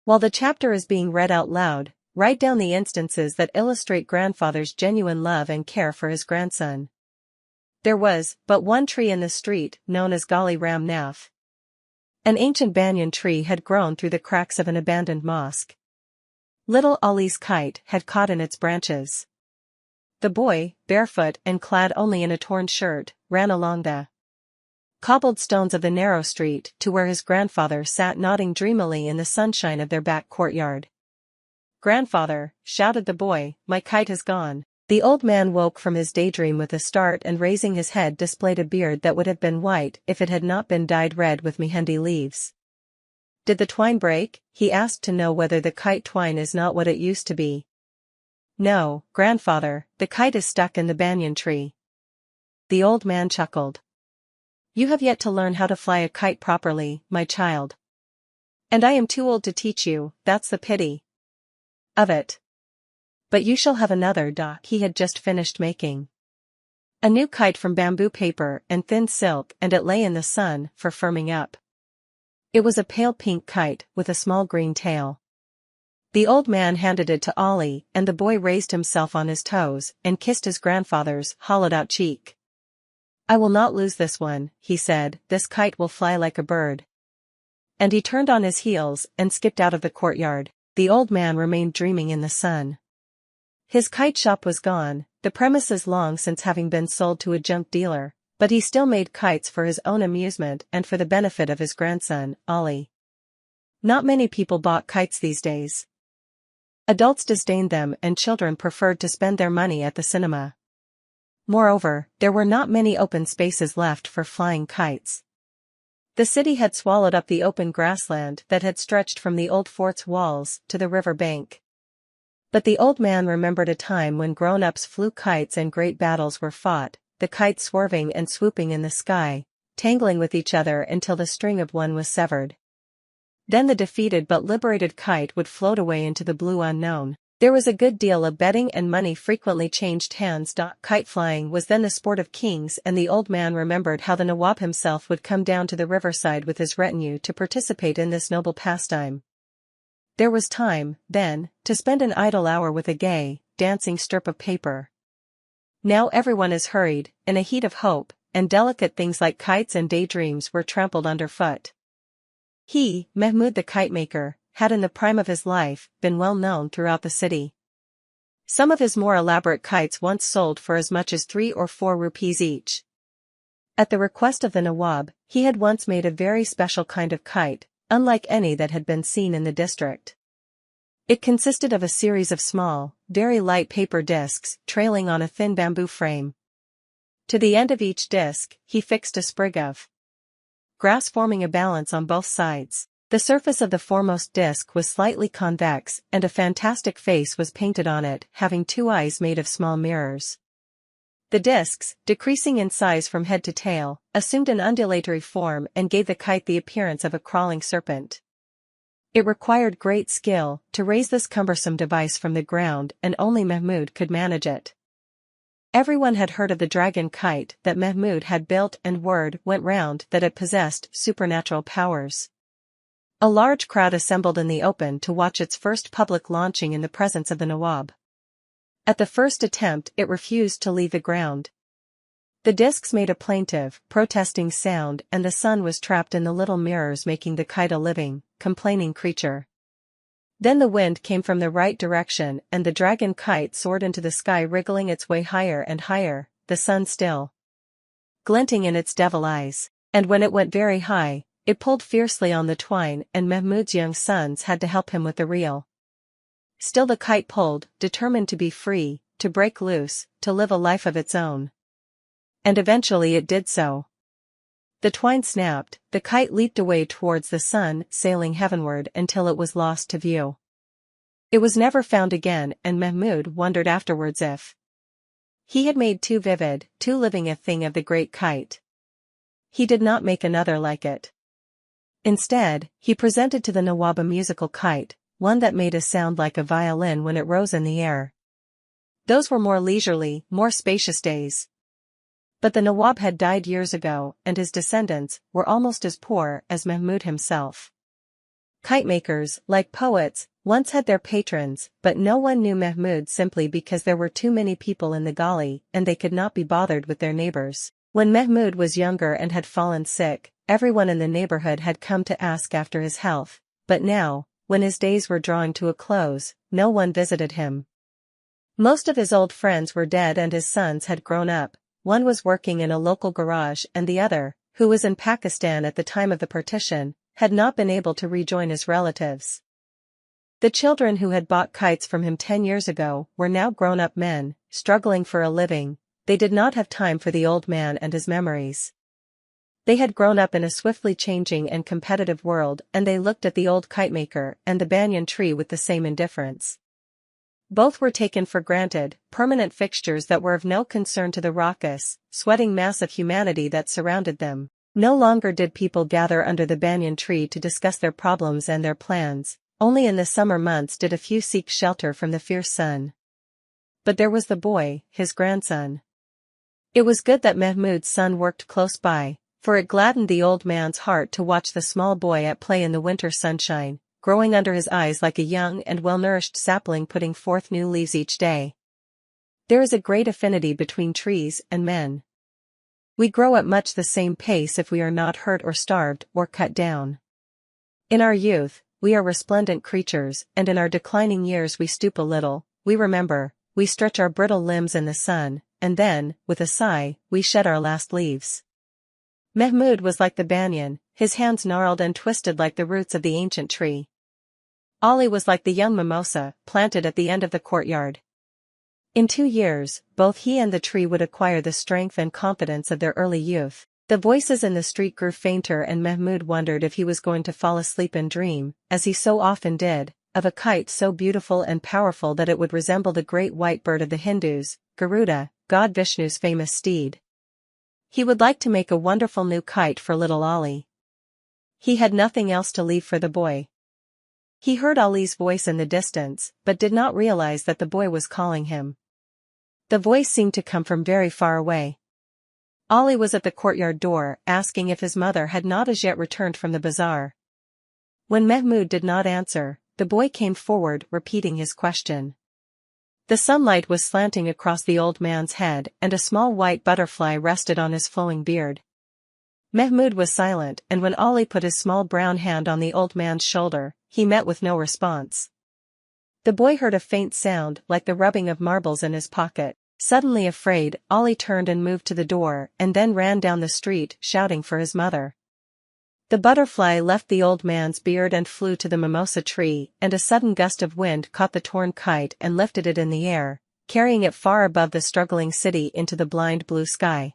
While the chapter is being read out loud, write down the instances that illustrate grandfather's genuine love and care for his grandson. There was but one tree in the street, known as Gali Ram Nath. An ancient banyan tree had grown through the cracks of an abandoned mosque. Little Ali's kite had caught in its branches. The boy, barefoot and clad only in a torn shirt, ran along the cobbled stones of the narrow street to where his grandfather sat nodding dreamily in the sunshine of their back courtyard. "Grandfather," shouted the boy, "my kite has gone." The old man woke from his daydream with a start and raising his head displayed a beard that would have been white if it had not been dyed red with mehendi leaves. "Did the twine break?" he asked to know whether the kite twine is not what it used to be. "No, grandfather, the kite is stuck in the banyan tree." The old man chuckled. "You have yet to learn how to fly a kite properly, my child. And I am too old to teach you, that's the pity of it. But you shall have another he had just finished making a new kite from bamboo paper and thin silk, and it lay in the sun for firming up. It was a pale pink kite with a small green tail. The old man handed it to Ali, and the boy raised himself on his toes and kissed his grandfather's hollowed-out cheek. "I will not lose this one," he said, "this kite will fly like a bird." And he turned on his heels and skipped out of the courtyard. The old man remained dreaming in the sun. His kite shop was gone, the premises long since having been sold to a junk dealer, but he still made kites for his own amusement and for the benefit of his grandson, Ali. Not many people bought kites these days. Adults disdained them and children preferred to spend their money at the cinema. Moreover, there were not many open spaces left for flying kites. The city had swallowed up the open grassland that had stretched from the old fort's walls to the river bank. But the old man remembered a time when grown-ups flew kites and great battles were fought, the kites swerving and swooping in the sky, tangling with each other until the string of one was severed. Then the defeated but liberated kite would float away into the blue unknown. There was a good deal of betting and money frequently changed hands. Kite flying was then the sport of kings, and the old man remembered how the Nawab himself would come down to the riverside with his retinue to participate in this noble pastime. There was time, then, to spend an idle hour with a gay, dancing strip of paper. Now everyone is hurried, in a heat of hope, and delicate things like kites and daydreams were trampled underfoot. He, Mahmud the Kitemaker, had in the prime of his life been well known throughout the city. Some of his more elaborate kites once sold for as much as 3 or 4 rupees each. At the request of the Nawab, he had once made a very special kind of kite, unlike any that had been seen in the district. It consisted of a series of small, very light paper discs trailing on a thin bamboo frame. To the end of each disc, he fixed a sprig of grass forming a balance on both sides. The surface of the foremost disc was slightly convex, and a fantastic face was painted on it, having 2 eyes made of small mirrors. The discs, decreasing in size from head to tail, assumed an undulatory form and gave the kite the appearance of a crawling serpent. It required great skill to raise this cumbersome device from the ground, and only Mahmud could manage it. Everyone had heard of the dragon kite that Mahmud had built, and word went round that it possessed supernatural powers. A large crowd assembled in the open to watch its first public launching in the presence of the Nawab. At the first attempt it refused to leave the ground. The discs made a plaintive, protesting sound, and the sun was trapped in the little mirrors, making the kite a living, complaining creature. Then the wind came from the right direction and the dragon kite soared into the sky, wriggling its way higher and higher, the sun still glinting in its devil eyes, and when it went very high, it pulled fiercely on the twine, and Mahmud's young sons had to help him with the reel. Still the kite pulled, determined to be free, to break loose, to live a life of its own. And eventually it did so. The twine snapped, the kite leaped away towards the sun, sailing heavenward until it was lost to view. It was never found again, and Mahmud wondered afterwards if he had made too vivid, too living a thing of the great kite. He did not make another like it. Instead, he presented to the Nawab a musical kite, one that made a sound like a violin when it rose in the air. Those were more leisurely, more spacious days. But the Nawab had died years ago, and his descendants were almost as poor as Mahmud himself. Kitemakers, like poets, once had their patrons, but no one knew Mahmud simply because there were too many people in the gully and they could not be bothered with their neighbors. When Mahmud was younger and had fallen sick, everyone in the neighborhood had come to ask after his health, but now, when his days were drawing to a close, no one visited him. Most of his old friends were dead and his sons had grown up. One was working in a local garage and the other, who was in Pakistan at the time of the partition, had not been able to rejoin his relatives. The children who had bought kites from him 10 years ago were now grown-up men, struggling for a living. They did not have time for the old man and his memories. They had grown up in a swiftly changing and competitive world and they looked at the old kitemaker and the banyan tree with the same indifference. Both were taken for granted, permanent fixtures that were of no concern to the raucous, sweating mass of humanity that surrounded them. No longer did people gather under the banyan tree to discuss their problems and their plans, only in the summer months did a few seek shelter from the fierce sun. But there was the boy, his grandson. It was good that Mahmud's son worked close by, for it gladdened the old man's heart to watch the small boy at play in the winter sunshine, growing under his eyes like a young and well-nourished sapling putting forth new leaves each day. There is a great affinity between trees and men. We grow at much the same pace if we are not hurt or starved or cut down. In our youth, we are resplendent creatures, and in our declining years we stoop a little, we remember, we stretch our brittle limbs in the sun, and then, with a sigh, we shed our last leaves. Mahmud was like the banyan, his hands gnarled and twisted like the roots of the ancient tree. Ali was like the young mimosa, planted at the end of the courtyard. In 2 years, both he and the tree would acquire the strength and confidence of their early youth. The voices in the street grew fainter and Mahmud wondered if he was going to fall asleep and dream, as he so often did, of a kite so beautiful and powerful that it would resemble the great white bird of the Hindus, Garuda, God Vishnu's famous steed. He would like to make a wonderful new kite for little Ali. He had nothing else to leave for the boy. He heard Ali's voice in the distance, but did not realize that the boy was calling him. The voice seemed to come from very far away. Ali was at the courtyard door, asking if his mother had not as yet returned from the bazaar. When Mahmud did not answer, the boy came forward, repeating his question. The sunlight was slanting across the old man's head and a small white butterfly rested on his flowing beard. Mahmud was silent, and when Ali put his small brown hand on the old man's shoulder, he met with no response. The boy heard a faint sound like the rubbing of marbles in his pocket. Suddenly afraid, Ali turned and moved to the door and then ran down the street, shouting for his mother. The butterfly left the old man's beard and flew to the mimosa tree, and a sudden gust of wind caught the torn kite and lifted it in the air, carrying it far above the struggling city into the blind blue sky.